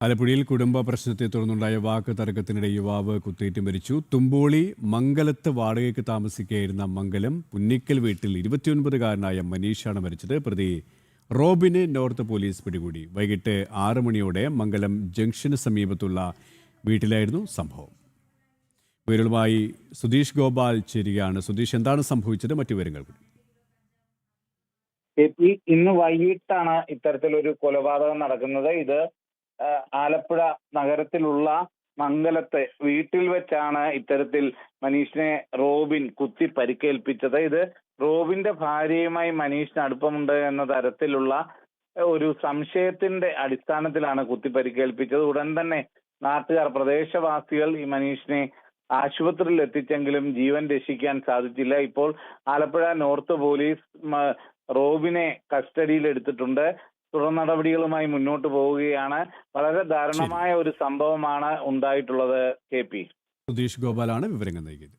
ആലപ്പുഴയിൽ കുടുംബ പ്രശ്നത്തെ തുടർന്നുണ്ടായ വാക്ക് തർക്കത്തിനിടെ യുവാവ് കുത്തേറ്റ് മരിച്ചു. തുമ്പോളി മംഗലത്ത് വാടകയ്ക്ക് താമസിക്കുകയായിരുന്ന മംഗലം പുന്നിക്കൽ വീട്ടിൽ 29-കാരനായ മനീഷാണ് മരിച്ചത്. പ്രതി റോബിനെ നോർത്ത് പോലീസ് പിടികൂടി. വൈകിട്ട് 6 മണിയോടെ മംഗലം ജംഗ്ഷന് സമീപത്തുള്ള വീട്ടിലായിരുന്നു സംഭവം. വിവരങ്ങളുമായി സുധീഷ് ഗോപാൽ ചേരുകയാണ്. സുധീഷ്, എന്താണ് സംഭവിച്ചത്? മറ്റു വിവരങ്ങൾ കൂടി. ഇന്ന് വൈകിട്ടാണ് ഇത്തരത്തിലൊരു കൊലപാതകം നടക്കുന്നത്. ഇത് ആലപ്പുഴ നഗരത്തിലുള്ള മംഗലത്തെ വീട്ടിൽ വെച്ചാണ് ഇത്തരത്തിൽ മനീഷിനെ റോബിൻ കുത്തി പരിക്കേൽപ്പിച്ചത്. ഇത് റോബിന്റെ ഭാര്യയുമായി മനീഷിന് അടുപ്പമുണ്ട് എന്ന തരത്തിലുള്ള ഒരു സംശയത്തിന്റെ അടിസ്ഥാനത്തിലാണ് കുത്തി പരിക്കേൽപ്പിച്ചത്. ഉടൻ തന്നെ നാട്ടുകാർ, പ്രദേശവാസികൾ ഈ മനീഷിനെ ആശുപത്രിയിൽ എത്തിച്ചെങ്കിലും ജീവൻ രക്ഷിക്കാൻ സാധിച്ചില്ല. ഇപ്പോൾ ആലപ്പുഴ നോർത്ത് പോലീസ് റോബിനെ കസ്റ്റഡിയിൽ എടുത്തിട്ടുണ്ട്. തുടർ നടപടികളുമായി മുന്നോട്ട് പോവുകയാണ്. വളരെ ദാരുണമായ ഒരു സംഭവമാണ് ഉണ്ടായിട്ടുള്ളത്. KP സുധീഷ് ഗോപാലാണ് വിവരങ്ങൾ നൽകിയത്.